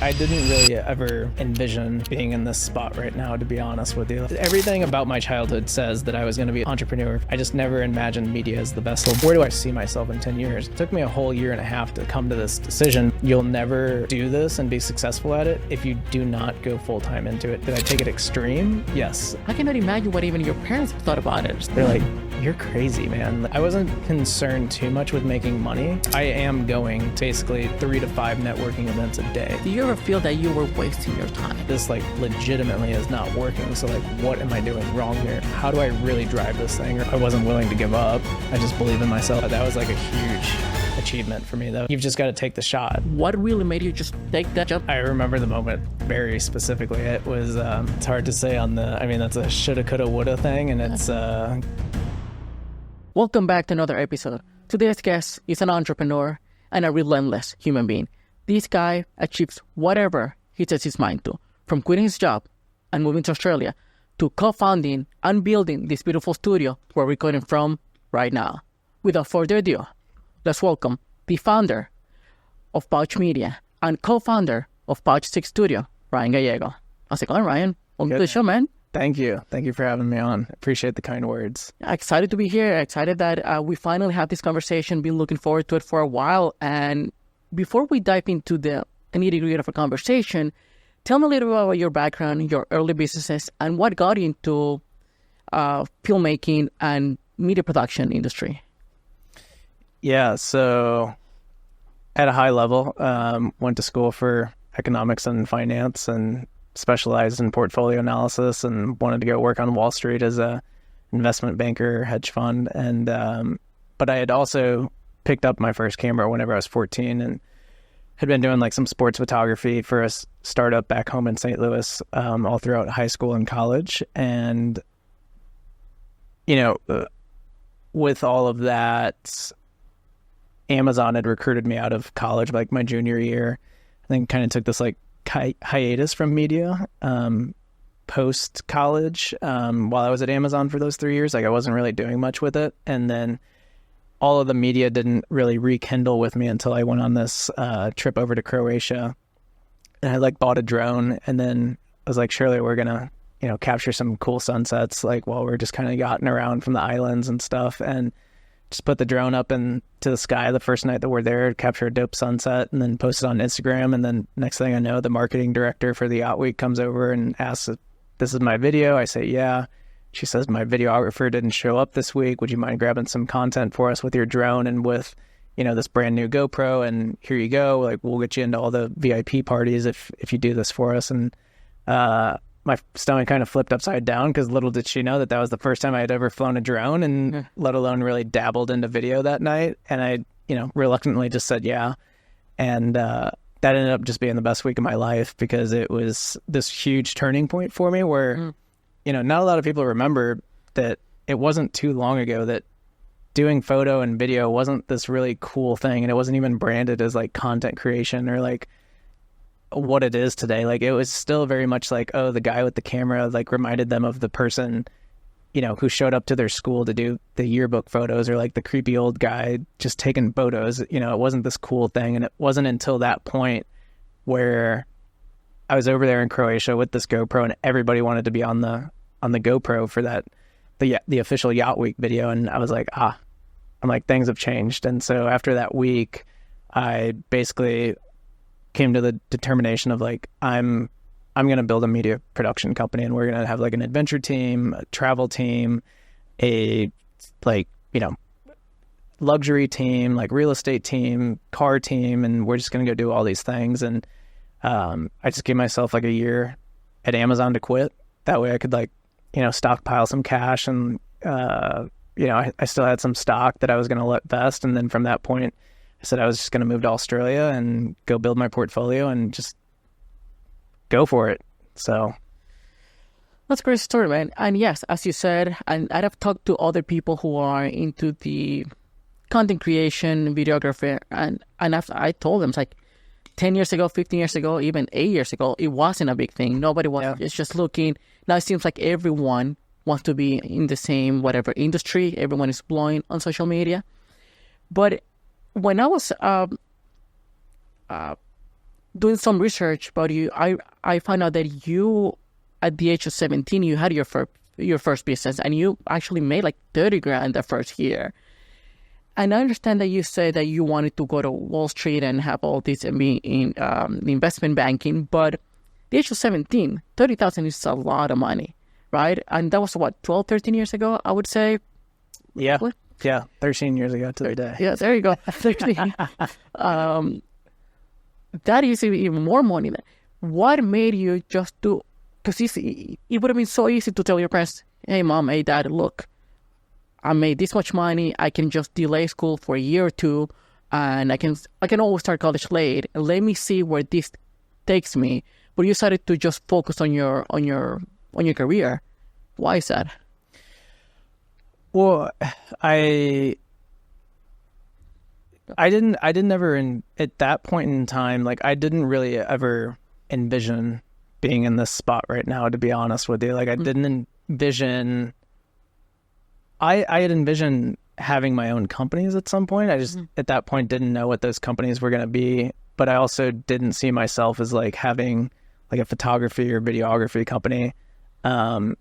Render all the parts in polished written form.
I didn't really ever envision being in this spot right now, to be honest with you. Everything about my childhood says that I was going to be an entrepreneur. I just never imagined media as the best. So where do I see myself in 10 years? It took me a whole year and a half to come to this decision. You'll never do this and be successful at it if you do not go full-time into it. Did I take it extreme? Yes. I cannot imagine what even your parents thought about it. They're like, you're crazy, man. I wasn't concerned too much with making money. I am going to basically 3 to 5 networking events a day. Do you ever feel that you were wasting your time? This legitimately is not working. So what am I doing wrong here? How do I really drive this thing? I wasn't willing to give up. I just believe in myself. That was a huge achievement for me though. You've just got to take the shot. What really made you just take that jump? I remember the moment very specifically. It was, it's hard to say that's a shoulda, coulda, woulda thing. And it's, Welcome back to another episode. Today's guest is an entrepreneur and a relentless human being. This guy achieves whatever he sets his mind to, from quitting his job and moving to Australia to co-founding and building this beautiful studio we're recording from right now. Without further ado, let's welcome the founder of Pouch Media and co-founder of Pouch 6 Studio, Ryan Gallego. How's it going, Ryan? Welcome to the show, man. Thank you. Thank you for having me on. Appreciate the kind words. Excited to be here. Excited that we finally have this conversation. Been looking forward to it for a while. And before we dive into the nitty-gritty of a conversation, tell me a little bit about your background, your early businesses, and what got you into filmmaking and media production industry. Yeah, so at a high level, went to school for economics and finance and specialized in portfolio analysis and wanted to go work on Wall Street as a investment banker, hedge fund. And but I had also picked up my first camera whenever I was 14 and had been doing some sports photography for a startup back home in St. Louis all throughout high school and college. And, with all of that, Amazon had recruited me out of college my junior year. I think kind of took this hiatus from media post college while I was at Amazon for those 3 years. I wasn't really doing much with it, and then all of the media didn't really rekindle with me until I went on this trip over to Croatia, and I bought a drone, and then I was like, surely we're gonna capture some cool sunsets while we're just kind of yachting around from the islands and stuff, and just put the drone up into the sky the first night that we're there, capture a dope sunset, and then post it on Instagram. And then next thing I know, the marketing director for the Yacht Week comes over and asks if this is my video. I say, yeah. She says, my videographer didn't show up this week. Would you mind grabbing some content for us with your drone and with, this brand new GoPro? And here you go. We'll get you into all the VIP parties if you do this for us. And my stomach kind of flipped upside down because little did she know that was the first time I had ever flown a drone and let alone really dabbled into video that night. And I, reluctantly just said yeah. And that ended up just being the best week of my life because it was this huge turning point for me where, not a lot of people remember that it wasn't too long ago that doing photo and video wasn't this really cool thing. And it wasn't even branded as content creation or what it is today. It was still very much the guy with the camera reminded them of the person who showed up to their school to do the yearbook photos, or the creepy old guy just taking photos. It wasn't this cool thing. And it wasn't until that point where I was over there in Croatia with this GoPro and everybody wanted to be on the GoPro for the official Yacht Week video, and I was things have changed. And so after that week I basically came to the determination of I'm going to build a media production company, and we're going to have an adventure team, a travel team, a luxury team, real estate team, car team, and we're just going to go do all these things. And I just gave myself a year at Amazon to quit. That way I could stockpile some cash, and I still had some stock that I was going to let vest. And then from that point I said I was just going to move to Australia and go build my portfolio and just go for it. So that's a great story, man. And yes, as you said, and I've talked to other people who are into the content creation, videography, and I told them, it's 10 years ago, 15 years ago, even 8 years ago, it wasn't a big thing. Nobody was it's just looking. Now it seems like everyone wants to be in the same whatever industry. Everyone is blowing on social media. But when I was doing some research about you, I found out that you, at the age of 17, you had your first business, and you actually made like 30 grand the first year. And I understand that you said that you wanted to go to Wall Street and have all this and be in investment banking, but at the age of 17, 30,000 is a lot of money, right? And that was what, 12, 13 years ago, I would say. Yeah. Yeah, 13 years ago to the day. Yeah, there you go. 13. That is even more money. What made you just do? Because it would have been so easy to tell your parents, "Hey, mom, hey, dad, look, I made this much money. I can just delay school for a year or two, and I can always start college late. Let me see where this takes me." But you decided to just focus on your career. Why is that? Well, I didn't ever at that point in time, like I didn't really ever envision being in this spot right now, to be honest with you. Like I didn't envision, I had envisioned having my own companies at some point. I just, at that point, didn't know what those companies were going to be, but I also didn't see myself as like having like a photography or videography company. And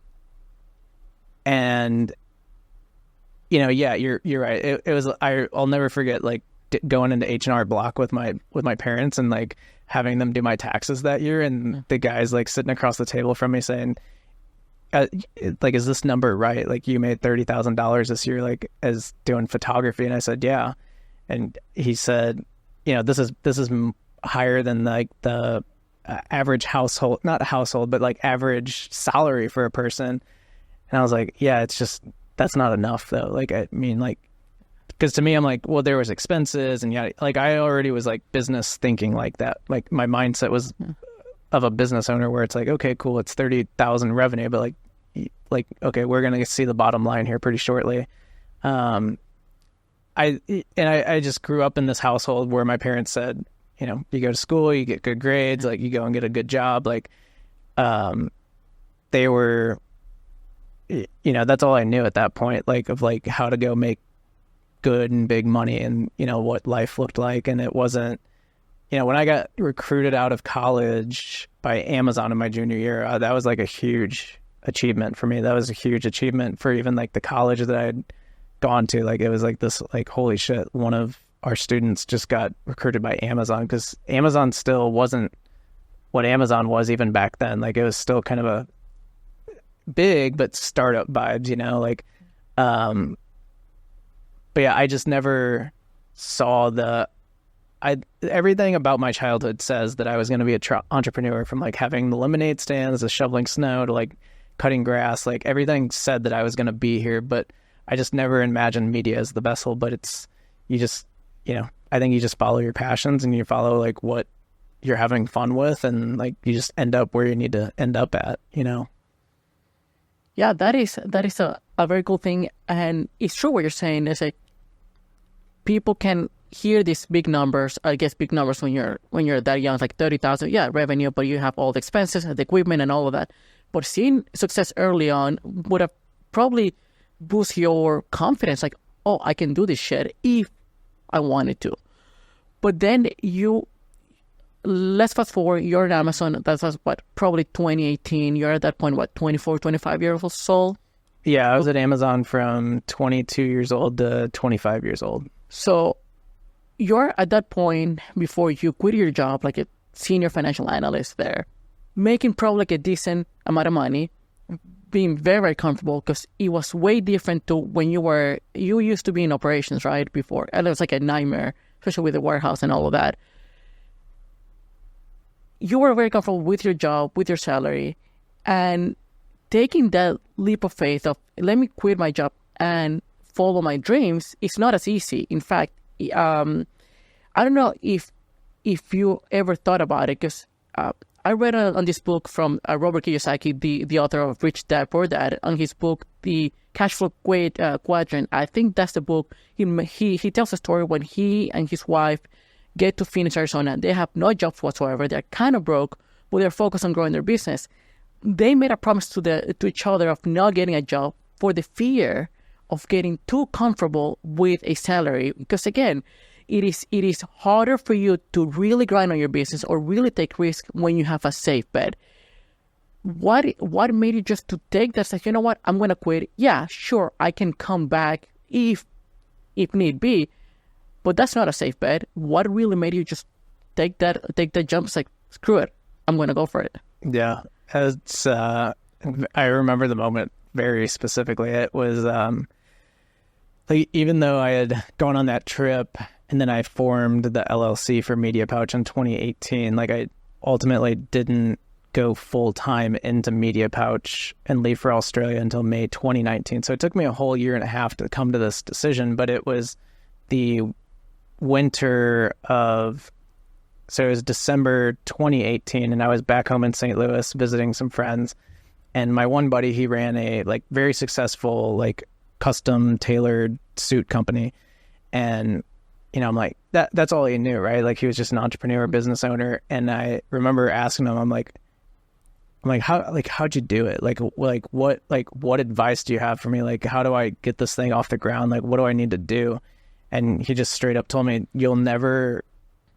you know, yeah, you're right. It was, I'll never forget like going into H&R Block with my parents and like having them do my taxes that year, and the guys like sitting across the table from me saying, like, is this number right? Like, you made $30,000 this year, like, as doing photography. And I said, yeah. And he said, you know, this is higher than like the average household, not household, but like average salary for a person. And I was like, yeah, it's just, that's not enough though. Like, I mean, like, because to me, I'm like, well, there was expenses, and yeah, like I already was like business thinking like that. Like my mindset was of a business owner, where it's like, okay, cool, it's 30,000 revenue, but like, okay, we're gonna see the bottom line here pretty shortly. I just grew up in this household where my parents said, you know, you go to school, you get good grades, like you go and get a good job. Like, they were, you know, that's all I knew at that point, like of like how to go make good and big money, and you know what life looked like. And it wasn't, you know, when I got recruited out of college by Amazon in my junior year, that was like a huge achievement for me. That was a huge achievement for even like the college that I had gone to. Like, it was like this, like, holy shit, one of our students just got recruited by Amazon, because Amazon still wasn't what Amazon was even back then. Like, it was still kind of a big but startup vibes, you know, like, but yeah, I just never saw everything about my childhood says that I was going to be an entrepreneur, from like having the lemonade stands to shoveling snow to like cutting grass. Like, everything said that I was going to be here, but I just never imagined media as the vessel. But it's, you just, you know, I think you just follow your passions, and you follow like what you're having fun with, and like you just end up where you need to end up at, you know? Yeah, that is a very cool thing. And it's true what you're saying. It's like, people can hear these big numbers, I guess big numbers when you're that young, like 30,000, yeah, revenue, but you have all the expenses, the equipment and all of that. But seeing success early on would have probably boost your confidence, like, oh, I can do this shit if I wanted to. But then let's fast forward, you're at Amazon, that's what, probably 2018, you're at that point, what, 24, 25 years old? Yeah, I was at Amazon from 22 years old to 25 years old. So you're at that point, before you quit your job, like a senior financial analyst there, making probably like a decent amount of money, being very, very comfortable, because it was way different to when you used to be in operations, right, before. And it was like a nightmare, especially with the warehouse and all of that. You were very comfortable with your job, with your salary, and taking that leap of faith of, let me quit my job and follow my dreams, is not as easy. In fact, I don't know if you ever thought about it, because I read on this book from Robert Kiyosaki, the author of Rich Dad Poor Dad, on his book, The Cash Flow Quadrant. I think that's the book. He tells a story when he and his wife get to Phoenix, Arizona. They have no jobs whatsoever. They're kind of broke, but they're focused on growing their business. They made a promise to each other of not getting a job for the fear of getting too comfortable with a salary. Because again, it is harder for you to really grind on your business or really take risk when you have a safe bet. What made you just to take that? Like, you know what, I'm gonna quit. Yeah, sure, I can come back if need be, but that's not a safe bet. What really made you just take that jump? It's like, screw it, I'm gonna go for it. Yeah, it's. I remember the moment very specifically. It was like, even though I had gone on that trip and then I formed the LLC for Media Pouch in 2018, like I ultimately didn't go full time into Media Pouch and leave for Australia until May 2019. So it took me a whole year and a half to come to this decision, but it was the winter of, so it was December 2018, and I was back home in St. Louis visiting some friends, and my one buddy, he ran a like very successful like custom tailored suit company, and you know, I'm like, that's all he knew, right? Like, he was just an entrepreneur, business owner. And I remember asking him, I'm like, how'd you do it? Like what advice do you have for me? Like, how do I get this thing off the ground? Like, what do I need to do? And he just straight up told me, you'll never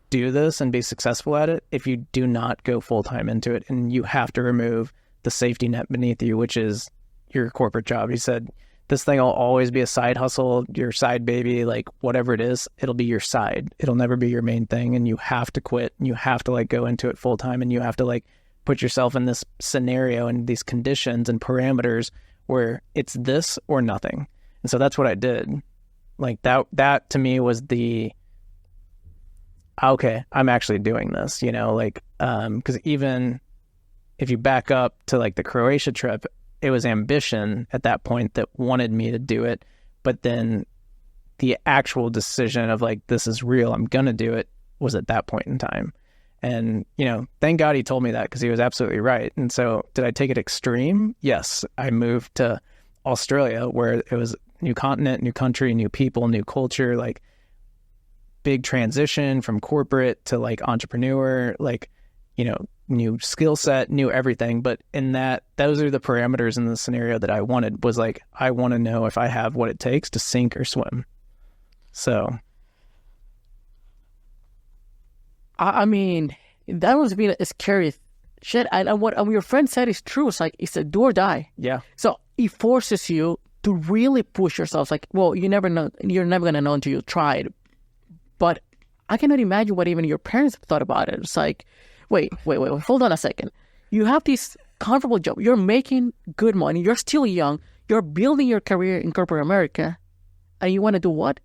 do this and be successful at it if you do not go full time into it. And you have to remove the safety net beneath you, which is your corporate job. He said, this thing will always be a side hustle, your side baby, like whatever it is, it'll be your side. It'll never be your main thing. And you have to quit, and you have to like go into it full time, and you have to like put yourself in this scenario and these conditions and parameters where it's this or nothing. And so that's what I did. Like that to me was the, okay, I'm actually doing this, you know, like, because even if you back up to like the Croatia trip, it was ambition at that point that wanted me to do it. But then the actual decision of like, this is real, I'm going to do it, was at that point in time. And, you know, thank God he told me that, because he was absolutely right. And so did I take it extreme? Yes. I moved to Australia, where it was new continent, new country, new people, new culture, like big transition from corporate to like entrepreneur, like, you know, new skill set, new everything. But in that, those are the parameters in the scenario that I wanted, was like, I want to know if I have what it takes to sink or swim. So. I mean, that must be a scary shit. And what your friend said is true. It's like, it's a do or die. Yeah. So it forces you to really push yourself. Like, well, you never know. You're never going to know until you try it. But I cannot imagine what even your parents thought about it. It's like, wait, hold on a second. You have this comfortable job. You're making good money. You're still young. You're building your career in corporate America. And you want to do what?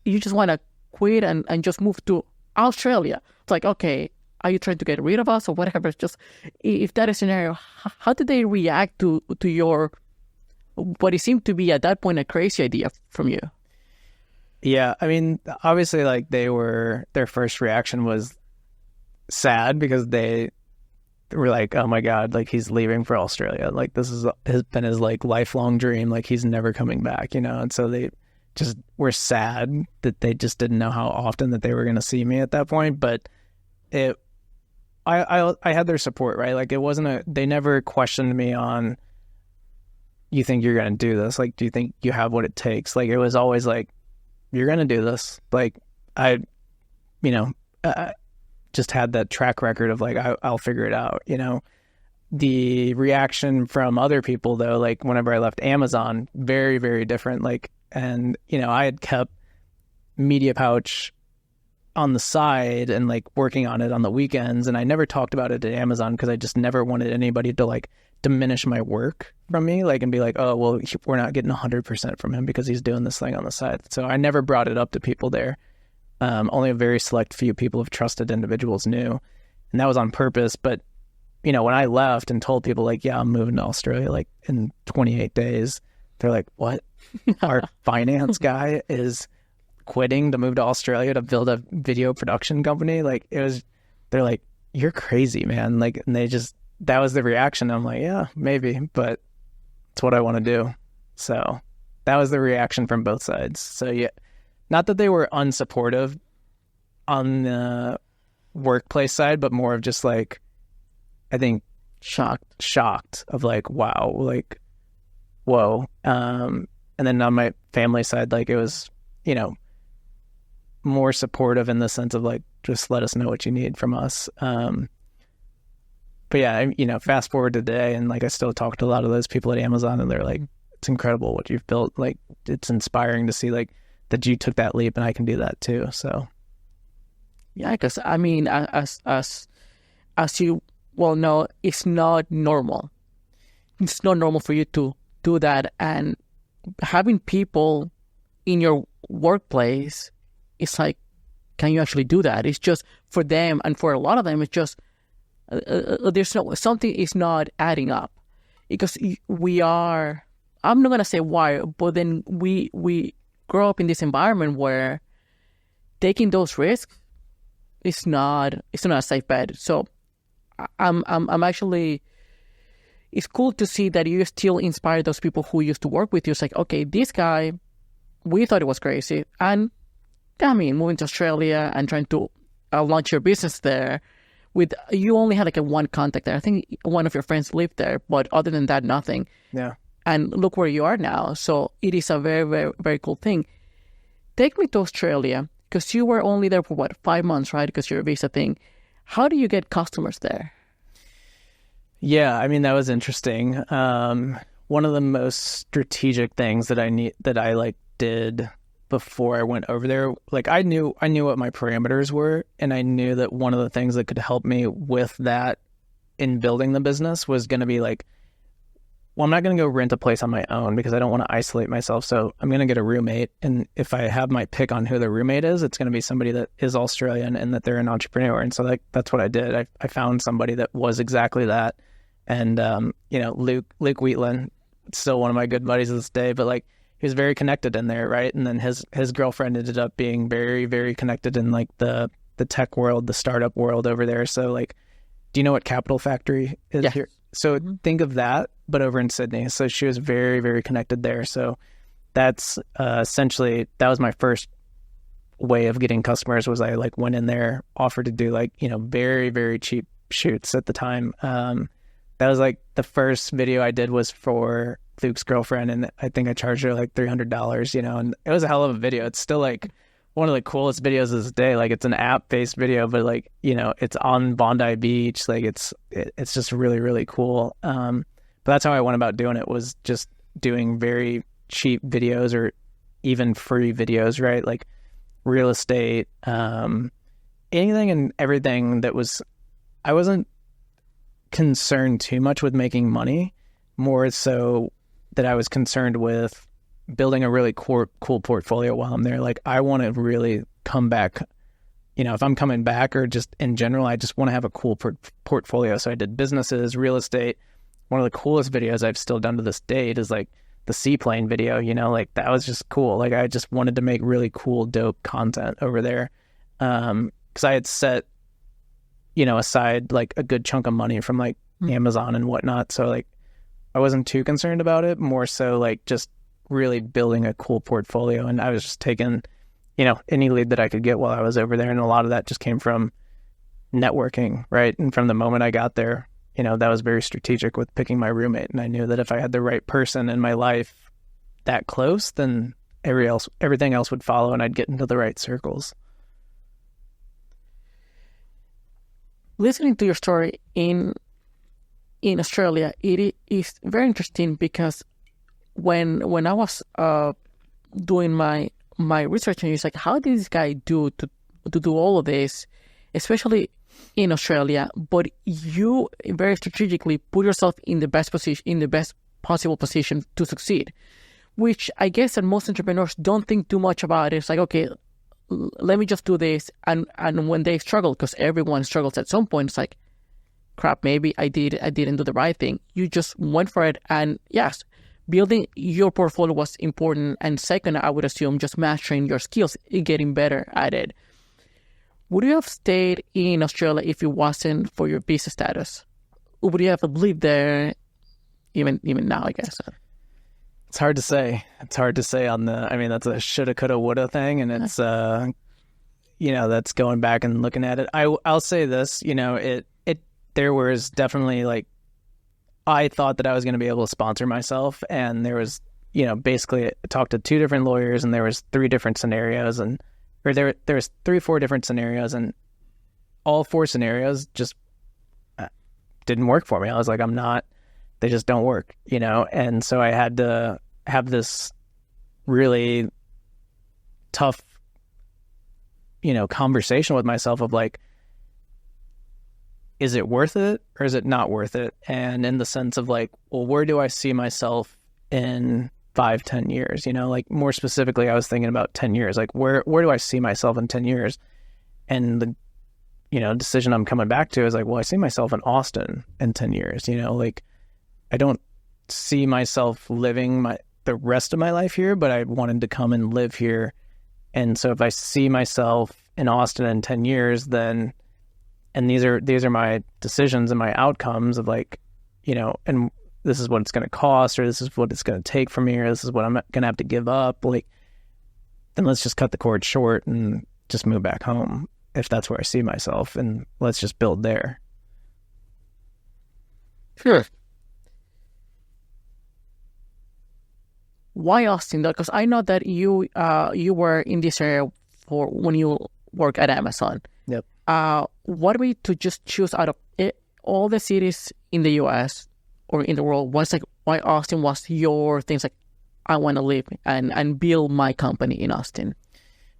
You just want to quit and just move to Australia. It's like, okay, are you trying to get rid of us or whatever? It's just, if that is a scenario, how did they react to your, what it seemed to be at that point a crazy idea from you? Yeah, I mean, obviously, like, their first reaction was sad, because they were like, oh my God, like, he's leaving for Australia. Like, this has been his like lifelong dream. Like, he's never coming back, you know? And so they just were sad that they just didn't know how often that they were going to see me at that point. But I had their support, right? Like, it wasn't they never questioned me on, you think you're going to do this? Like, do you think you have what it takes? Like, it was always like, you're going to do this. Like, just had that track record of like, I'll figure it out, you know? The reaction from other people though, like whenever I left Amazon, very, very different. Like, and, you know, I had kept Media Pouch on the side and like working on it on the weekends. And I never talked about it at Amazon, because I just never wanted anybody to like diminish my work from me, like, and be like, oh, well, we're not getting 100% from him because he's doing this thing on the side. So I never brought it up to people there. Only a very select few people of trusted individuals knew. And that was on purpose. But, you know, when I left and told people like, yeah, I'm moving to Australia, like in 28 days, they're like, what? Our finance guy is quitting to move to Australia to build a video production company? Like, they're like, you're crazy, man. Like, and that was the reaction. I'm like, yeah, maybe, but it's what I want to do. So that was the reaction from both sides. So yeah, not that they were unsupportive on the workplace side, but more of just like, I think shocked of like, wow, like, whoa. And then on my family side, like, it was, you know, more supportive in the sense of like, just let us know what you need from us. But yeah, fast forward to today, and like I still talk to a lot of those people at Amazon, and they're like, it's incredible what you've built. Like, it's inspiring to see like that you took that leap, and I can do that too. So yeah, because I mean, as you well know, it's not normal. It's not normal for you to do that, and having people in your workplace, it's like, can you actually do that? It's just for them, and for a lot of them, it's just there's something is not adding up, because we are. I'm not gonna say why, but then we grow up in this environment where taking those risks is not a safe bet. So I'm actually. It's cool to see that you still inspire those people who used to work with you. It's like, okay, this guy, we thought it was crazy, and I mean, moving to Australia and trying to launch your business there. With you only had like a one contact there. I think one of your friends lived there, but other than that, nothing. yeah. And look where you are now. So it is a very, very, very cool thing. Take me to Australia, because you were only there for 5 months, right? Because your visa thing. How do you get customers there? Yeah, I mean, that was interesting. One of the most strategic things that I did before I went over there, like I knew what my parameters were, and I knew that one of the things that could help me with that in building the business was going to be like, well, I'm not going to go rent a place on my own because I don't want to isolate myself. So I'm going to get a roommate. And if I have my pick on who the roommate is, it's going to be somebody that is Australian and that they're an entrepreneur. And so that's what I did. I found somebody that was exactly that. And, Luke Wheatland, still one of my good buddies to this day, but like, he was very connected in there, right? And then his girlfriend ended up being very, very connected in like the tech world, the startup world over there. So like, do you know what Capital Factory is here? So think of that, but over in Sydney. So she was very, very connected there. So that's essentially, that was my first way of getting customers. Was I like went in there, offered to do like, very, very cheap shoots at the time. That was like the first video I did was for Luke's girlfriend, and I think I charged her like $300, and it was a hell of a video. It's still like one of the coolest videos of this day. Like, it's an app-based video, but like, it's on Bondi Beach. Like, it's just really, really cool. But that's how I went about doing it, was just doing very cheap videos or even free videos, right? Like real estate, anything and everything that was, I wasn't concerned too much with making money, more so that I was concerned with building a really cool portfolio while I'm there. Like, I want to really come back, if I'm coming back or just in general, I just want to have a cool portfolio. So I did businesses, real estate. One of the coolest videos I've still done to this date is like the seaplane video, like that was just cool. Like, I just wanted to make really cool, dope content over there. 'Cause I had set, aside like a good chunk of money from like Amazon and whatnot. So like, I wasn't too concerned about it, more so like just really building a cool portfolio. And I was just taking, any lead that I could get while I was over there. And a lot of that just came from networking, right? And from the moment I got there, that was very strategic with picking my roommate. And I knew that if I had the right person in my life that close, then everything else would follow, and I'd get into the right circles. Listening to your story in Australia, it is very interesting, because when I was doing my research, and it's like, how did this guy do to do all of this, especially in Australia? But you very strategically put yourself in the best position, in the best possible position to succeed, which I guess that most entrepreneurs don't think too much about. It's like, okay, let me just do this, and when they struggle, because everyone struggles at some point, it's like, crap, maybe I didn't do the right thing. You just went for it, and yes, building your portfolio was important. And second, I would assume just mastering your skills, getting better at it. Would you have stayed in Australia if it wasn't for your visa status? Or would you have lived there even now, I guess? It's hard to say. It's hard to say that's a shoulda, coulda, woulda thing. And it's, that's going back and looking at it. I'll say this, there was definitely like, I thought that I was going to be able to sponsor myself. And there was, basically I talked to 2 different lawyers, and there was 3 different scenarios. And or there's 3-4 different scenarios, and all 4 scenarios just didn't work for me. I was like, they just don't work, And so I had to have this really tough, conversation with myself of like, is it worth it or is it not worth it? And in the sense of like, well, where do I see myself in 5-10 years? Like more specifically, I was thinking about 10 years. Like where do I see myself in 10 years? And the, decision I'm coming back to is like, well, I see myself in Austin in 10 years, like I don't see myself living the rest of my life here, but I wanted to come and live here. And so if I see myself in Austin in 10 years, then, and these are my decisions and my outcomes of like, and this is what it's going to cost, or this is what it's going to take from me, or this is what I'm going to have to give up. Like, then let's just cut the cord short and just move back home if that's where I see myself, and let's just build there. Sure. Why Austin? Because I know that you were in this area for when you work at Amazon. Yep. What way to just choose out of all the cities in the U.S. or in the world? What's like why Austin was your things like I want to live and build my company in Austin?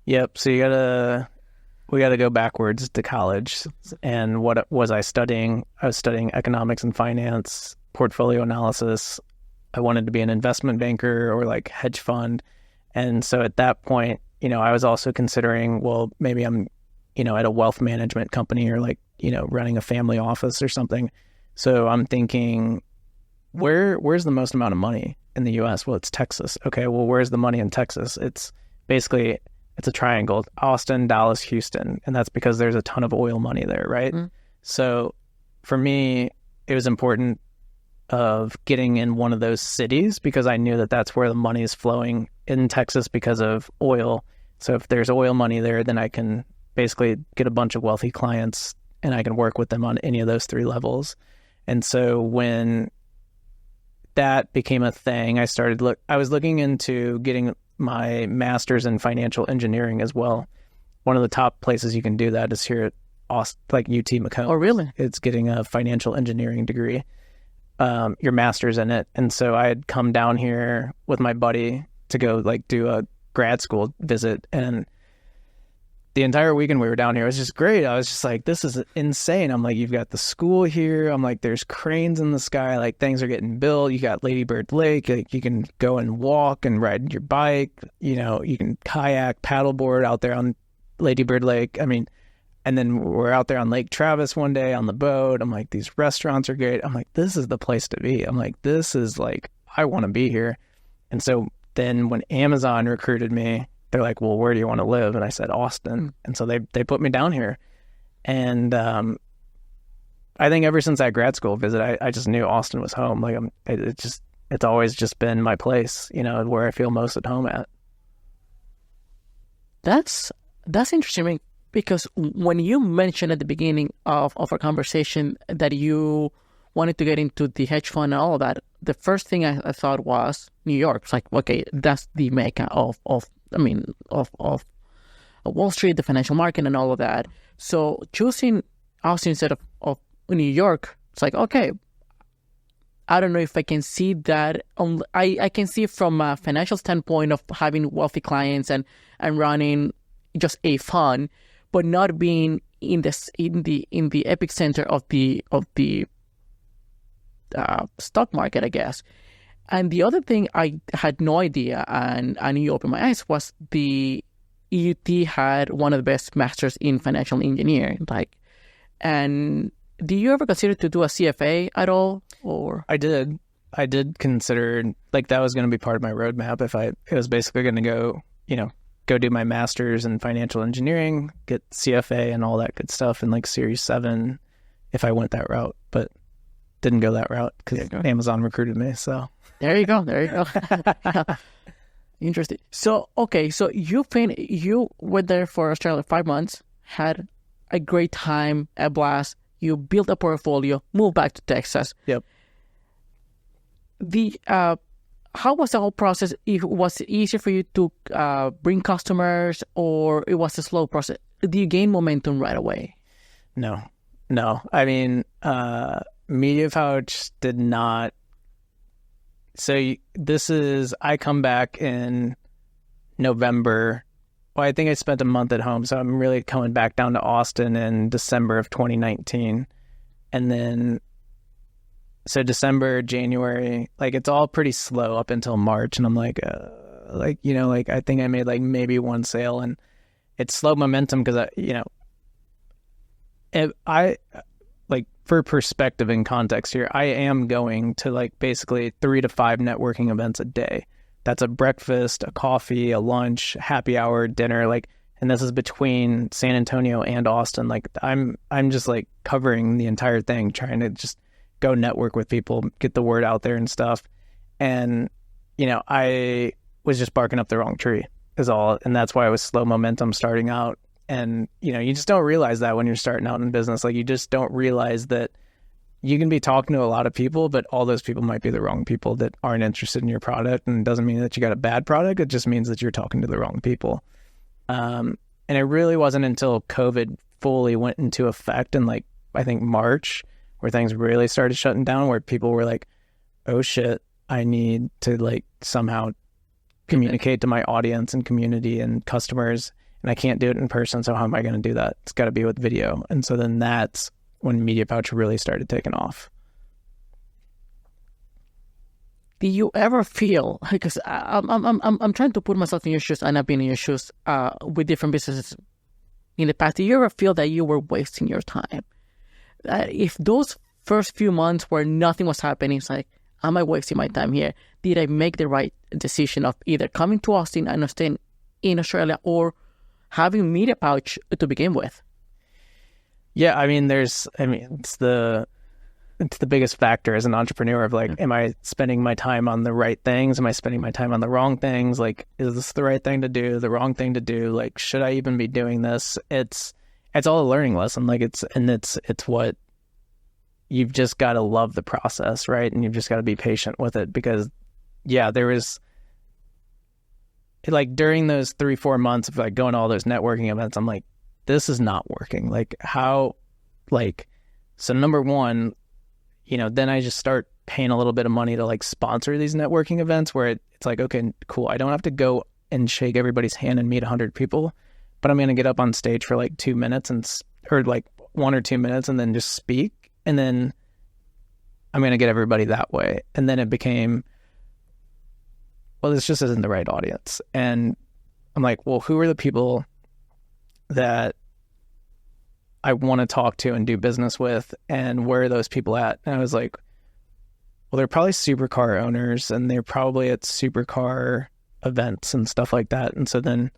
Yep. So we gotta go backwards to college. And what was I studying? I was studying economics and finance, portfolio analysis. I wanted to be an investment banker or like hedge fund. And so at that point, I was also considering, well, maybe I'm, at a wealth management company or like, running a family office or something. So I'm thinking, where's the most amount of money in the US? Well, it's Texas. Okay, well, where's the money in Texas? It's basically, it's a triangle, Austin, Dallas, Houston. And that's because there's a ton of oil money there, right? Mm. So for me, it was important of getting in one of those cities because I knew that that's where the money is flowing in Texas because of oil. So if there's oil money there, then I can basically get a bunch of wealthy clients and I can work with them on any of those 3 levels. And so when that became a thing, I was looking into getting my master's in financial engineering as well. One of the top places you can do that is here at Austin, like UT McComb. Oh, really? It's getting a financial engineering degree, your master's in it. And so I had come down here with my buddy to go like do a grad school visit, and the entire weekend we were down here, it was just great. I was just like, this is insane. I'm like, you've got the school here. I'm like, there's cranes in the sky. Like things are getting built. You got Lady Bird Lake. Like you can go and walk and ride your bike. You can kayak, paddleboard out there on Lady Bird Lake. I mean, and then we're out there on Lake Travis one day on the boat. I'm like, these restaurants are great. I'm like, this is the place to be. I'm like, this is like, I want to be here. And so then when Amazon recruited me, they're like, well, where do you want to live? And I said, Austin. And so they put me down here. And I think ever since that grad school visit, I just knew Austin was home. Like it's always just been my place, where I feel most at home at. That's interesting because when you mentioned at the beginning of our conversation that you wanted to get into the hedge fund and all of that, the first thing I thought was New York. It's like, okay, that's the mecca of Wall Street, the financial market, and all of that. So choosing Austin instead of New York, it's like, okay, I don't know if I can see that. I can see from a financial standpoint of having wealthy clients and running just a fund, but not being in the epicenter of the stock market, I guess. And the other thing I had no idea, and you opened my eyes, was the UT had one of the best masters in financial engineering. And do you ever consider to do a CFA at all? Or I did consider like that was going to be part of my roadmap. It was basically going to go do my master's in financial engineering, get CFA and all that good stuff in like Series 7 if I went that route, but didn't go that route because Amazon recruited me. So there you go. Interesting. So, okay. So you were there for Australia 5 months, had a great time, a blast. You built a portfolio, moved back to Texas. Yep. how was the whole process? Was it easier for you to bring customers, or it was a slow process? Do you gain momentum right away? No. I mean, Media Pouch did not. So I come back in November. Well, I think I spent a month at home, so I'm really coming back down to Austin in December of 2019. And then, so December, January, like it's all pretty slow up until March. And I'm like, I think I made like maybe one sale, and it's slow momentum because I like, for perspective and context here, I am going to like basically 3 to 5 networking events a day. That's a breakfast, a coffee, a lunch, happy hour, dinner, like, and this is between San Antonio and Austin. Like I'm just like covering the entire thing, trying to just go network with people, get the word out there and stuff. And, I was just barking up the wrong tree is all. And that's why I was slow momentum starting out. And, you just don't realize that when you're starting out in business. Like, you just don't realize that you can be talking to a lot of people, but all those people might be the wrong people that aren't interested in your product. And it doesn't mean that you got a bad product. It just means that you're talking to the wrong people. And it really wasn't until COVID fully went into effect in like, I think March, where things really started shutting down, where people were like, oh shit, I need to like somehow communicate to my audience and community and customers. And I can't do it in person, so how am I going to do that? It's got to be with video. And so then that's when Media Pouch really started taking off. Do you ever feel, because I'm trying to put myself in your shoes, and I've been in your shoes with different businesses in the past. Do you ever feel that you were wasting your time? If those first few months where nothing was happening, it's like, am I wasting my time here? Did I make the right decision of either coming to Austin and staying in Australia, or having Media Pouch to begin with? Yeah, it's the biggest factor as an entrepreneur of like, am I spending my time on the right things? Am I spending my time on the wrong things? Like, is this the right thing to do? The wrong thing to do? Like, should I even be doing this? It's all a learning lesson. Like it's what you've just got to love the process, right? And you've just got to be patient with it, because there was like during those 3-4 months of like going to all those networking events, I'm like, this is not working. Like how, like, so number one, then I just start paying a little bit of money to like sponsor these networking events where it's like, okay, cool. I don't have to go and shake everybody's hand and meet 100 people, but I'm going to get up on stage for like 2 minutes or like 1 or 2 minutes and then just speak. And then I'm going to get everybody that way. And then it became, well, this just isn't the right audience. And I'm like, well, who are the people that I want to talk to and do business with, and where are those people at? And I was like, well, they're probably supercar owners, and they're probably at supercar events and stuff like that. And so then,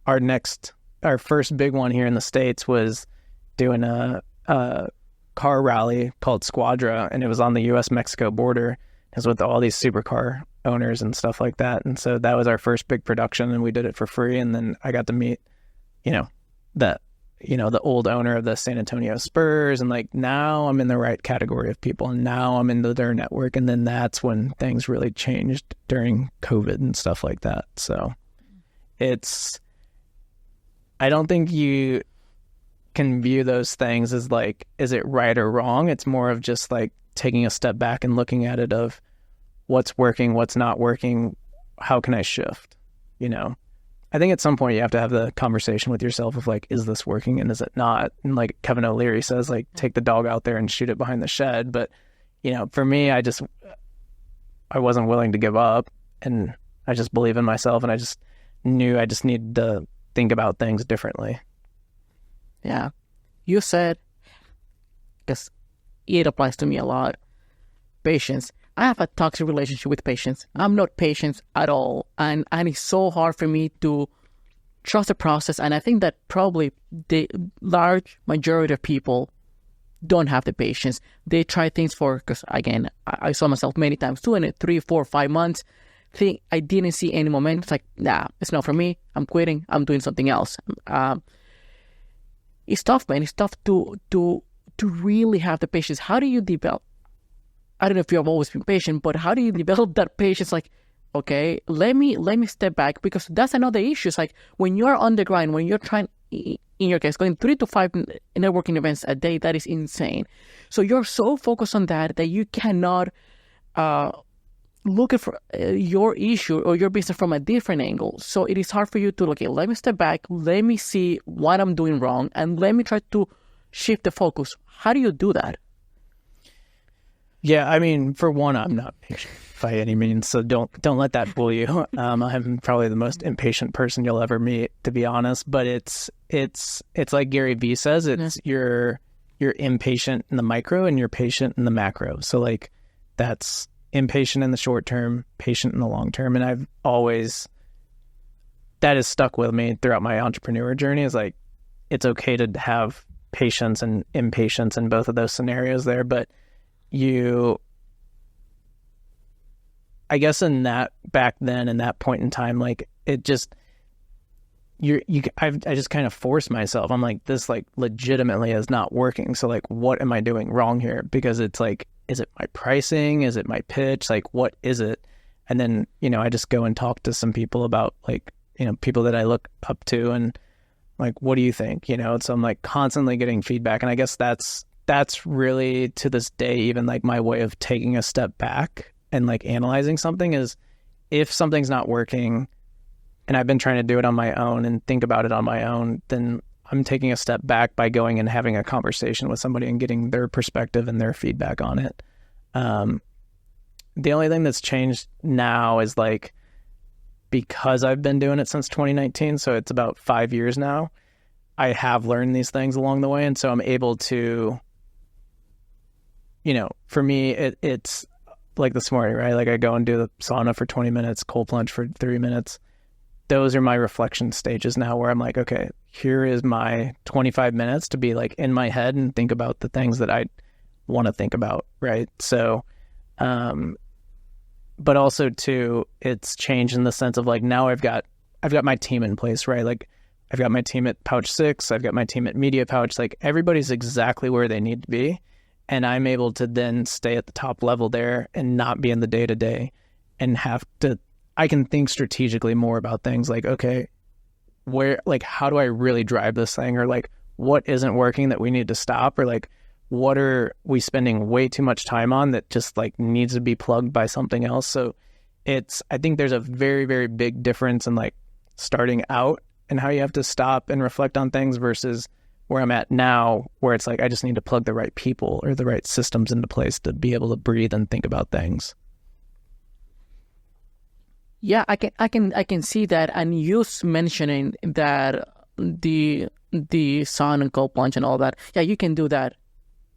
our first big one here in the States was doing a car rally called Squadra, and it was on the US-Mexico border. It was with all these supercar owners and stuff like that. And so that was our first big production, and we did it for free. And then I got to meet, the old owner of the San Antonio Spurs, and like now I'm in the right category of people, and now I'm into their network. And then that's when things really changed during COVID and stuff like that. So I don't think you can view those things as like, is it right or wrong? It's more of just like taking a step back and looking at it of what's working, what's not working, how can I shift? I think at some point you have to have the conversation with yourself of like, is this working and is it not? And like Kevin O'Leary says, like, take the dog out there and shoot it behind the shed. But, for me, I wasn't willing to give up, and I just believe in myself, and I just knew I just needed to think about things differently. Yeah. You said, because it applies to me a lot, patience. I have a toxic relationship with patience. I'm not patient at all. And it's so hard for me to trust the process. And I think that probably the large majority of people don't have the patience. They try things because again, I saw myself many times doing it 3, 4, 5 months. I didn't see any momentum. It's like, nah, it's not for me. I'm quitting. I'm doing something else. It's tough, man. It's tough to really have the patience. How do you develop? I don't know if you have always been patient, but how do you develop that patience? Like, okay, let me step back, because that's another issue. It's like when you're on the grind, when you're trying, in your case, going 3 to 5 networking events a day, that is insane. So you're so focused on that you cannot look at your issue or your business from a different angle. So it is hard for you to, okay, let me step back, let me see what I'm doing wrong, and let me try to shift the focus. How do you do that? Yeah, I mean, for one, I'm not patient by any means, so don't let that fool you. I'm probably the most impatient person you'll ever meet, to be honest. But it's like Gary Vee says, it's you're impatient in the micro and you're patient in the macro. So like that's impatient in the short term, patient in the long term, and that has stuck with me throughout my entrepreneur journey. Is like it's okay to have patience and impatience in both of those scenarios there, but I guess in that back then, in that point in time, like it just, I just kind of forced myself. I'm like, this like legitimately is not working. So like, what am I doing wrong here? Because it's like, is it my pricing? Is it my pitch? Like, what is it? And then, I just go and talk to some people about like, people that I look up to and like, what do you think? So I'm like constantly getting feedback. And I guess that's really to this day, even like my way of taking a step back and like analyzing something is if something's not working and I've been trying to do it on my own and think about it on my own, then I'm taking a step back by going and having a conversation with somebody and getting their perspective and their feedback on it. The only thing that's changed now is like, because I've been doing it since 2019, so it's about 5 years now, I have learned these things along the way. And so I'm able to, for me, it's like this morning, right? Like I go and do the sauna for 20 minutes, cold plunge for 30 minutes. Those are my reflection stages now where I'm like, okay, here is my 25 minutes to be like in my head and think about the things that I want to think about, right? So, but also too, it's changed in the sense of like, now I've got my team in place, right? Like I've got my team at Pouch 6, I've got my team at Media Pouch, like everybody's exactly where they need to be. And I'm able to then stay at the top level there and not be in the day-to-day and I can think strategically more about things like, okay, how do I really drive this thing? Or like, what isn't working that we need to stop? Or like, what are we spending way too much time on that just like needs to be plugged by something else? So I think there's a very, very big difference in like starting out and how you have to stop and reflect on things versus where I'm at now, where it's like, I just need to plug the right people or the right systems into place to be able to breathe and think about things. Yeah, I can see that. And you mentioning that the sun and cold plunge and all that. Yeah, you can do that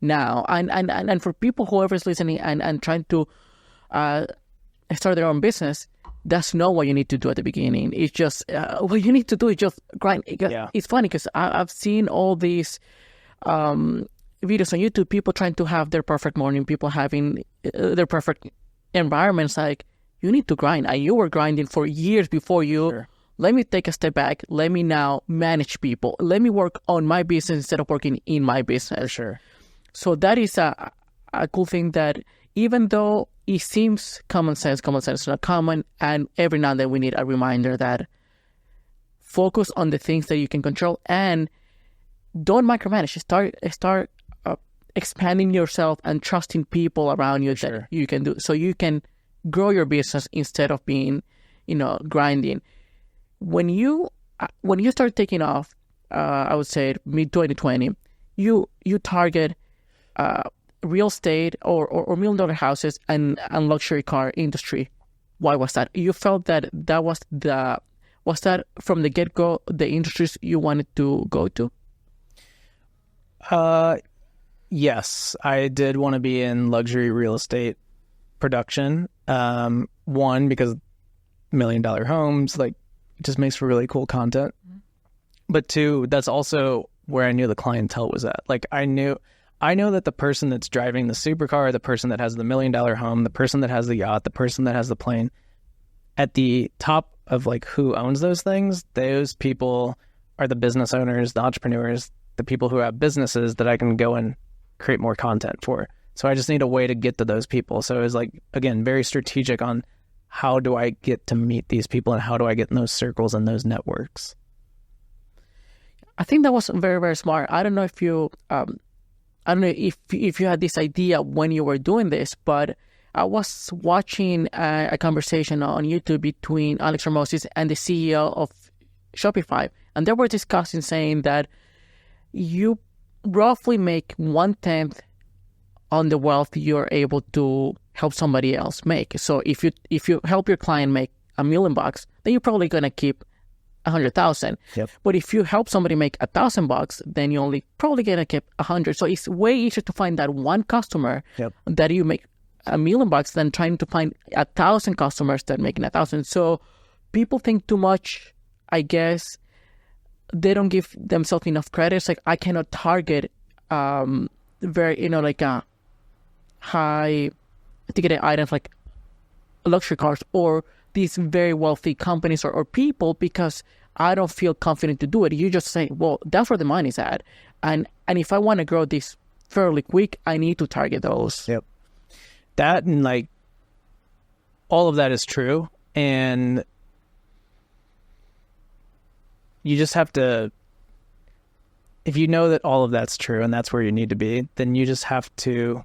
now. And for people, whoever's listening and trying to start their own business, that's not what you need to do at the beginning. It's just what you need to do is just grind. Yeah. It's funny because I've seen all these videos on YouTube, people trying to have their perfect morning, people having their perfect environments. Like, you need to grind. And you were grinding for years before you. Sure. Let me take a step back. Let me now manage people. Let me work on my business instead of working in my business. For sure. So that is a cool thing that even though it seems common sense is not common, and every now and then we need a reminder that focus on the things that you can control and don't micromanage. Start expanding yourself and trusting people around you that you can do, so you can grow your business instead of being, grinding. When you start taking off, I would say mid 2020, you target real estate or $1 million houses and luxury car industry. Why was that? You felt that was that from the get-go the industries you wanted to go to? Yes, I did want to be in luxury real estate production. One, because $1 million homes, like, it just makes for really cool content. Mm-hmm. But two, that's also where I knew the clientele was at. Like, I know that the person that's driving the supercar, the person that has the $1 million home, the person that has the yacht, the person that has the plane, at the top of like who owns those things, those people are the business owners, the entrepreneurs, the people who have businesses that I can go and create more content for. So I just need a way to get to those people. So it was like, again, very strategic on how do I get to meet these people and how do I get in those circles and those networks. I think that was very, very smart. I don't know if you, I don't know if you had this idea when you were doing this, but I was watching a conversation on YouTube between Alex Ramosis and the CEO of Shopify, and they were discussing saying that you roughly make 1/10 on the wealth you're able to help somebody else make. So if you help your client make $1 million, then you're probably gonna keep 100,000. Yep. But if you help somebody make $1,000, then you're only probably gonna keep 100. So it's way easier to find that one customer that you make $1 million than trying to find 1,000 customers that making 1,000. So people think too much, I guess. They don't give themselves enough credit. It's like I cannot target very like high ticketed items like luxury cars or these very wealthy companies or people because I don't feel confident to do it. You just say, well, that's where the money's at. And if I want to grow this fairly quick, I need to target those. Yep. That and like all of that is true. And you just have to, if you know that all of that's true and that's where you need to be, then you just have to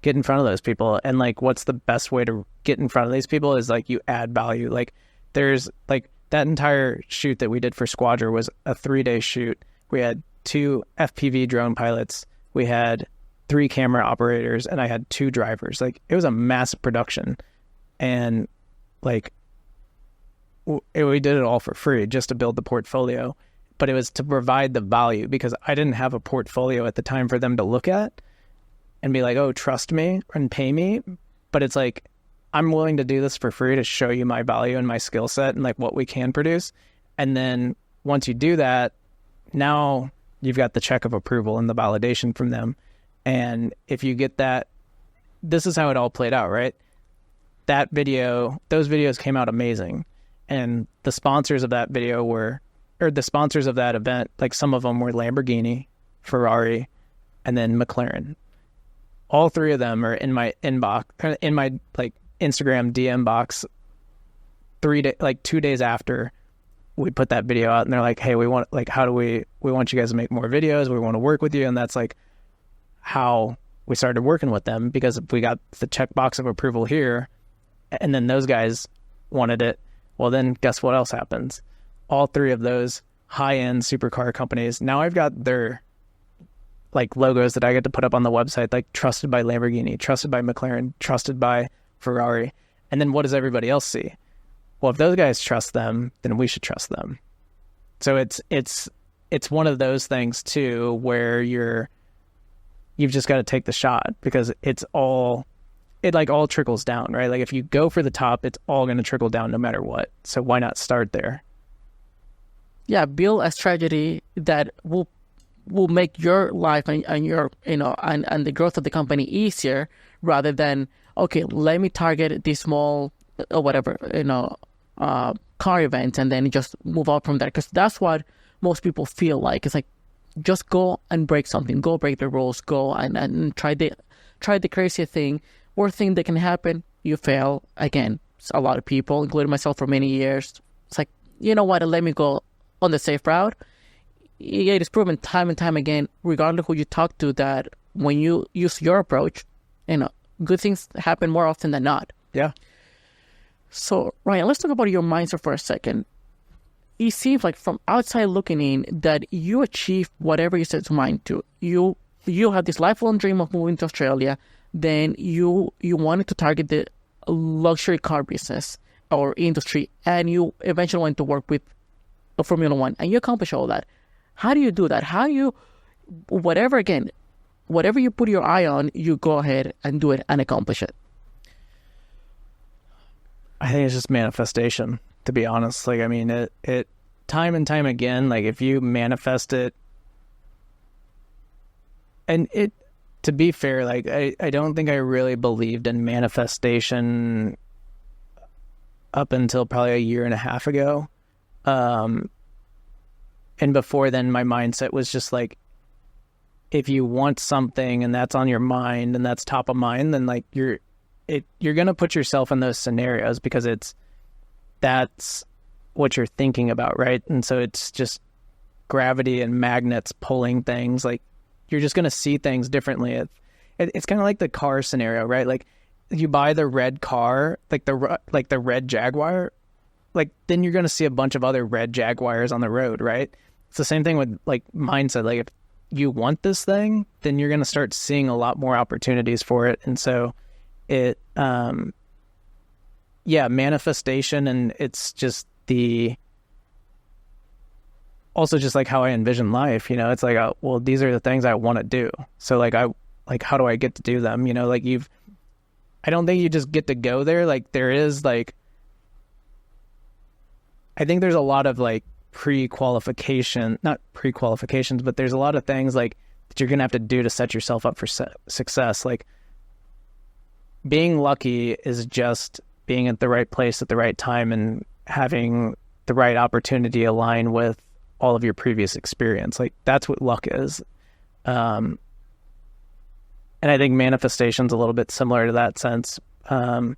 get in front of those people. And like, what's the best way to get in front of these people is like you add value. Like there's like that entire shoot that we did for Squadra was a 3-day shoot. We had 2 FPV drone pilots. We had 3 camera operators and I had 2 drivers. Like it was a massive production. And like, we did it all for free just to build the portfolio, but it was to provide the value because I didn't have a portfolio at the time for them to look at and be like, oh, trust me and pay me. But it's like, I'm willing to do this for free to show you my value and my skill set and like what we can produce. And then once you do that, now you've got the check of approval and the validation from them. And if you get that, this is how it all played out, right? That video, those videos came out amazing. And the sponsors of that video the sponsors of that event, like some of them were Lamborghini, Ferrari, and then McLaren. All 3 of them are in my inbox, in my like Instagram DM box 2 days after we put that video out. And they're like, hey, we want you guys to make more videos. We want to work with you. And that's like how we started working with them because we got the checkbox of approval here. And then those guys wanted it. Well, then guess what else happens? All 3 of those high-end supercar companies, now I've got their like logos that I get to put up on the website, like trusted by Lamborghini, trusted by McLaren, trusted by Ferrari. And then what does everybody else see? Well, if those guys trust them, then we should trust them. So it's one of those things too, where you've just got to take the shot because it all trickles down, right? Like if you go for the top, it's all going to trickle down no matter what. So why not start there? Yeah, build a strategy that will make your life and your and the growth of the company easier rather than okay, let me target this small or whatever car event and then just move out from there because that's what most people feel like. It's like just go and break something, go break the rules, go and try the crazy thing. Worst thing that can happen, you fail again. A lot of people, including myself, for many years. It's like, you know what? Let me go on the safe route. It is proven time and time again, regardless of who you talk to, that when you use your approach, good things happen more often than not. Yeah. So, Ryan, let's talk about your mindset for a second. It seems like from outside looking in that you achieved whatever you set your mind to. You had this lifelong dream of moving to Australia. Then you wanted to target the luxury car business or industry, and you eventually went to work with a Formula One, and you accomplished all that. How do you do that? Whatever you put your eye on, you go ahead and do it and accomplish it? I think it's just manifestation, to be honest. Like, I mean, it time and time again, like if you manifest it, and to be fair, like I don't think I really believed in manifestation up until probably a year and a half ago. And before then, my mindset was just like, if you want something and that's on your mind and that's top of mind, then like you're going to put yourself in those scenarios because that's what you're thinking about, right? And so it's just gravity and magnets pulling things. Like you're just going to see things differently. It's kind of like the car scenario, right? Like you buy the red car, like the red Jaguar, like then you're going to see a bunch of other red Jaguars on the road, right? It's the same thing with like mindset. Like if you want this thing, then you're going to start seeing a lot more opportunities for it. And so manifestation, and it's just also just like how I envision life, you know, it's like, well, these are the things I want to do. So like, how do I get to do them? You know, like I don't think you just get to go there. Like there is like, I think there's a lot of like not pre-qualifications, but there's a lot of things like that you're going to have to do to set yourself up for success. Like being lucky is just being at the right place at the right time and having the right opportunity align with all of your previous experience. Like that's what luck is. And I think manifestation's a little bit similar to that sense. Like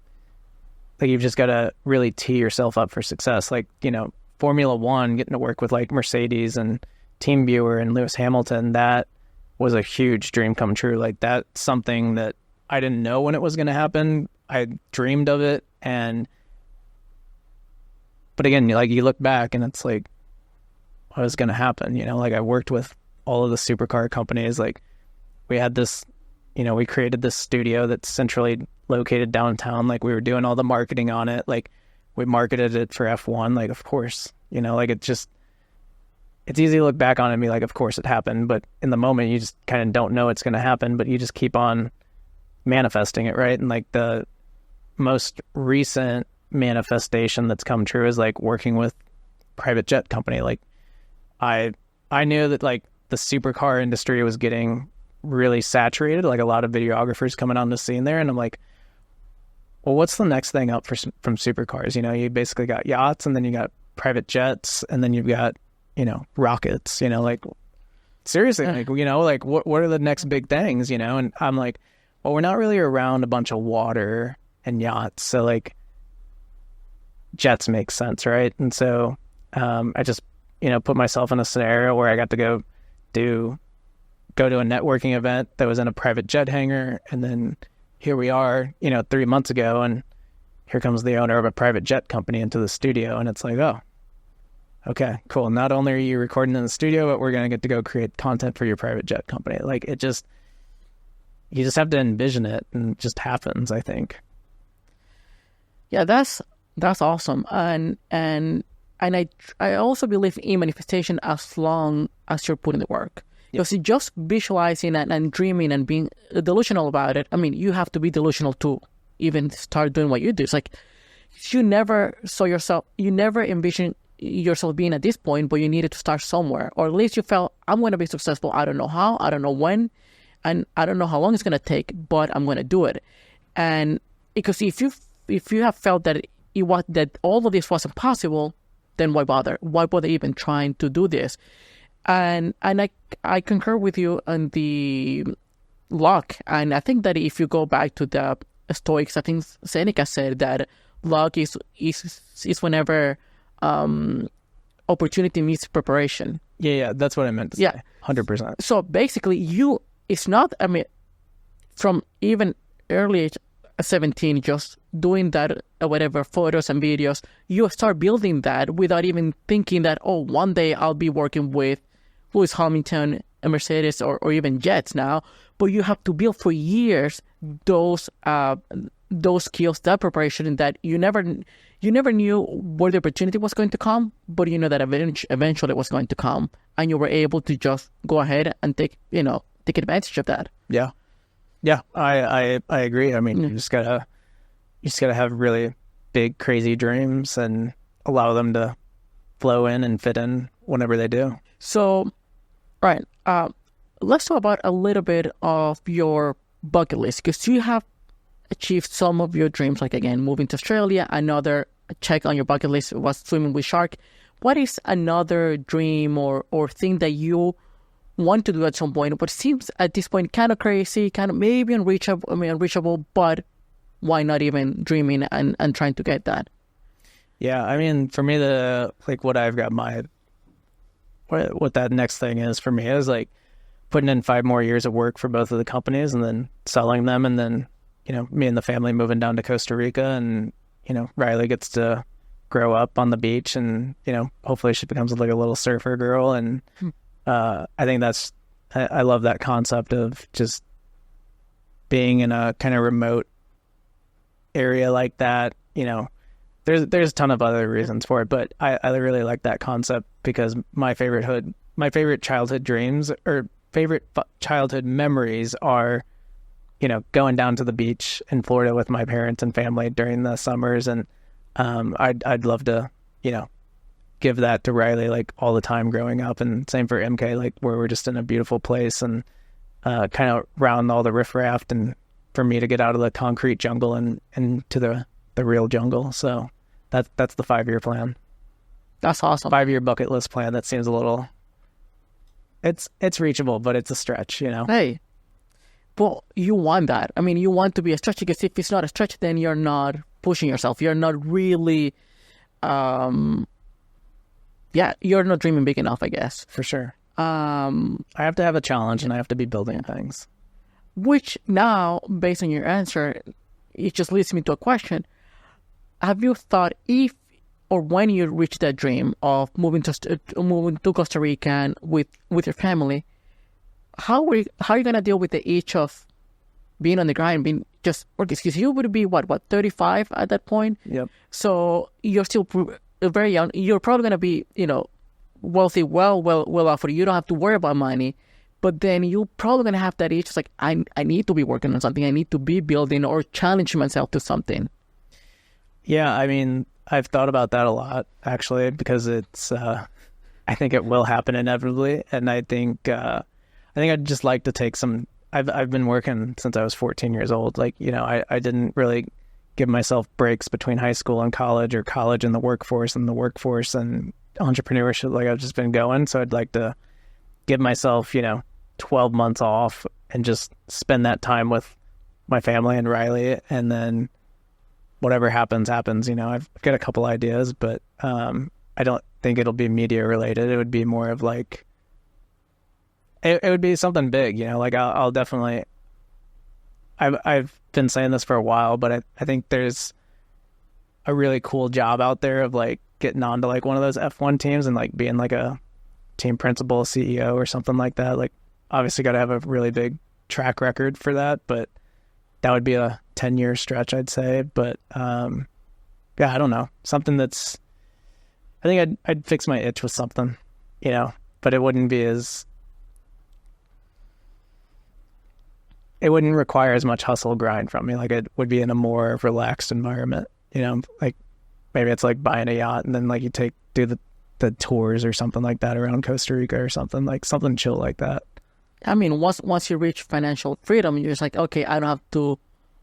you've just got to really tee yourself up for success. Like, you know, Formula One, getting to work with like Mercedes and TeamViewer and Lewis Hamilton, that was a huge dream come true. Like that's something that I didn't know when it was going to happen. I dreamed of it. But again, like you look back and it's like, what was going to happen? You know, like I worked with all of the supercar companies. Like we had this, you know, we created this studio that's centrally located downtown. Like we were doing all the marketing on it. Like we marketed it for F1. Like, of course, you know, like it's easy to look back on it and be like, of course it happened. But in the moment, you just kind of don't know it's going to happen, but you just keep on manifesting it, right? And like the most recent manifestation that's come true is like working with private jet company. Like I knew that like the supercar industry was getting really saturated, like a lot of videographers coming on the scene there. And I'm like, well, what's the next thing up from supercars? You know, you basically got yachts, and then you got private jets, and then you've got, you know, rockets, you know, like seriously, like, you know, like what are the next big things, you know? And I'm like, well, we're not really around a bunch of water and yachts. So like jets make sense. Right. And so, I just, you know, put myself in a scenario where I got to go to a networking event that was in a private jet hangar. And then here we are, you know, 3 months ago, and here comes the owner of a private jet company into the studio. And it's like, oh, okay, cool. Not only are you recording in the studio, but we're going to get to go create content for your private jet company. Like you just have to envision it, and it just happens, I think. Yeah, that's awesome. And I also believe in manifestation as long as you're putting the work. Because just visualizing and dreaming and being delusional about it, I mean, you have to be delusional to even start doing what you do. It's like you never envisioned yourself being at this point, but you needed to start somewhere. Or at least you felt, I'm going to be successful. I don't know how, I don't know when, and I don't know how long it's going to take, but I'm going to do it. And because if you have felt that that all of this wasn't possible, then why bother? Why bother even trying to do this? And I concur with you on the luck. And I think that if you go back to the Stoics, I think Seneca said that luck is whenever opportunity meets preparation. Yeah, that's what I meant to say. 100%. So basically, it's not, I mean, from even early age, 17, just doing that, whatever, photos and videos, you start building that without even thinking that, oh, one day I'll be working with Lewis Hamilton, a Mercedes, or even jets now. But you have to build for years those skills, that preparation, that you never knew where the opportunity was going to come, but you know that eventually it was going to come, and you were able to just go ahead and take advantage of that. Yeah, I agree. I mean, you just gotta have really big, crazy dreams and allow them to flow in and fit in whenever they do. So, right, let's talk about a little bit of your bucket list, because you have achieved some of your dreams, like, again, moving to Australia. Another check on your bucket list was swimming with shark. What is another dream or thing that you want to do at some point, but it seems at this point kind of crazy, kind of maybe unreachable, but why not even dreaming and trying to get that? Yeah, I mean, for me, what I've got what that next thing is for me is like putting in 5 more years of work for both of the companies and then selling them, and then, me and the family moving down to Costa Rica, and, Riley gets to grow up on the beach, and, hopefully she becomes like a little surfer girl. And I think I love that concept of just being in a kind of remote area like that. There's a ton of other reasons for it, but I really like that concept because my favorite childhood dreams or favorite childhood memories are, going down to the beach in Florida with my parents and family during the summers. And I'd love to, give that to Riley like all the time growing up, and same for MK, like where we're just in a beautiful place and kind of round all the riffraff, and for me to get out of the concrete jungle and to the real jungle. So that's the 5-year plan. That's awesome. 5-year bucket list plan. That seems a little, it's reachable, but it's a stretch, Hey, well, you want that. I mean, you want to be a stretch, because if it's not a stretch, then you're not pushing yourself. You're not really, you're not dreaming big enough, I guess. For sure. I have to have a challenge, and I have to be building things. Which now, based on your answer, it just leads me to a question. Have you thought if or when you reach that dream of moving to Costa Rica and with your family, how are you going to deal with the age of being on the grind, being just working? Because you would be, what, 35 at that point? Yep. So you're still very young. You're probably going to be, wealthy, well off. You don't have to worry about money. But then you're probably going to have that age. It's like, I need to be working on something. I need to be building or challenging myself to something. Yeah, I mean, I've thought about that a lot, actually, because it's, I think it will happen inevitably. And I think I'd just like to take some, I've been working since I was 14 years old. Like, I didn't really give myself breaks between high school and college, or college and the workforce and entrepreneurship. Like, I've just been going. So I'd like to give myself, 12 months off and just spend that time with my family and Riley, and then whatever happens. I've got a couple ideas, but I don't think it'll be media related. It would be more of like, it would be something big, like I'll definitely, I've been saying this for a while, but I think there's a really cool job out there of like getting onto like one of those F1 teams and like being like a team principal, CEO or something like that. Like, obviously got to have a really big track record for that, but that would be a 10-year stretch, I'd say. But I don't know, something that's, I think I'd fix my itch with something, but it wouldn't require as much hustle grind from me. Like, it would be in a more relaxed environment, like maybe it's like buying a yacht and then like you do the tours or something like that around Costa Rica or something chill like that. I mean, once you reach financial freedom, you're just like, okay, I don't have to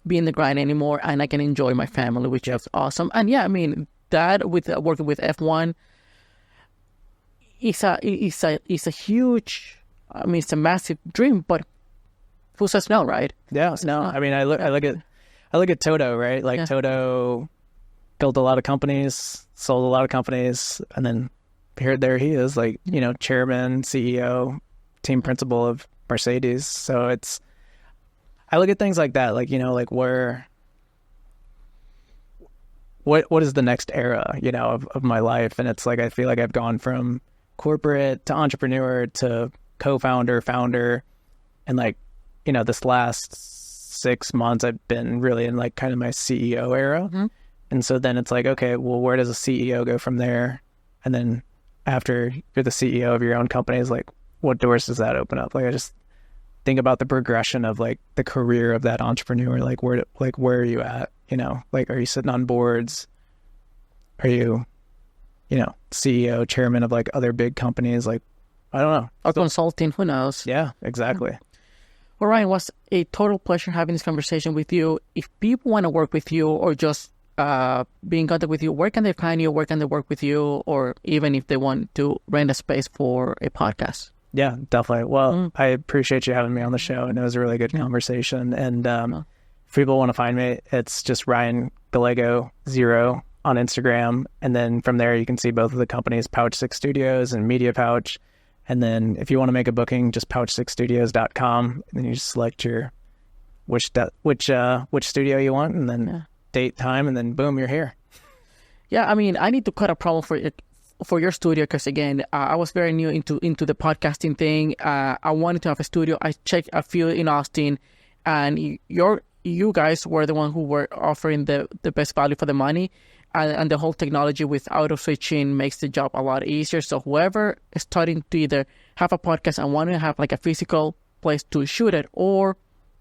be in the grind anymore, and I can enjoy my family, which is awesome. And yeah, I mean, that with working with F1 is a huge, I mean, it's a massive dream, but who says no, right? Yeah, no. I mean, I look at Toto, right? Like, Toto built a lot of companies, sold a lot of companies, and then there he is, like, chairman, CEO, team principal of Mercedes. So I look at things like that, like, like what is the next era, of my life? And it's like, I feel like I've gone from corporate to entrepreneur to co-founder, founder, and like, this last 6 months I've been really in like kind of my CEO era. Mm-hmm. And so then it's like, okay, well, where does a CEO go from there? And then after you're the CEO of your own company, is like, what doors does that open up? Like, I just think about the progression of like the career of that entrepreneur. Like, where are you at? Like, are you sitting on boards? Are you, CEO, chairman of like other big companies? Like, I don't know. Or consulting, who knows? Yeah, exactly. Well, Ryan, it was a total pleasure having this conversation with you. If people want to work with you or just be in contact with you, where can they find you? Where can they work with you? Or even if they want to rent a space for a podcast? Yeah, definitely. Well, I appreciate you having me on the show, and it was a really good conversation. And if people want to find me, it's just Ryan Gallego 0 on Instagram. And then from there, you can see both of the companies, Pouch 6 Studios and Media Pouch. And then if you want to make a booking, just pouch6studios.com. And then you just select your which studio you want, and then date, time, and then boom, you're here. Yeah, I mean, I need to cut a promo for your studio because, again, I was very new into the podcasting thing. I wanted to have a studio. I checked a few in Austin, and you guys were the one who were offering the best value for the money, and the whole technology with auto switching makes the job a lot easier. So whoever is starting to either have a podcast and want to have like a physical place to shoot it, or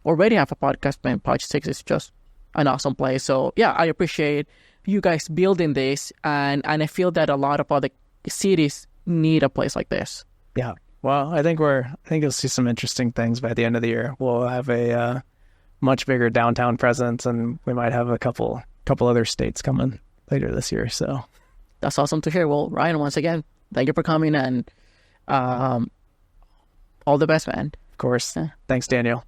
already have a podcast, man, Pouch 6 is just an awesome place. So yeah, I appreciate you guys building this, and I feel that a lot of other cities need a place like this. Yeah. Well, I think you'll see some interesting things by the end of the year. We'll have a much bigger downtown presence, and we might have a couple other states coming later this year. So that's awesome to hear. Well, Ryan, once again, thank you for coming, and all the best, man. Of course. Thanks, Daniel.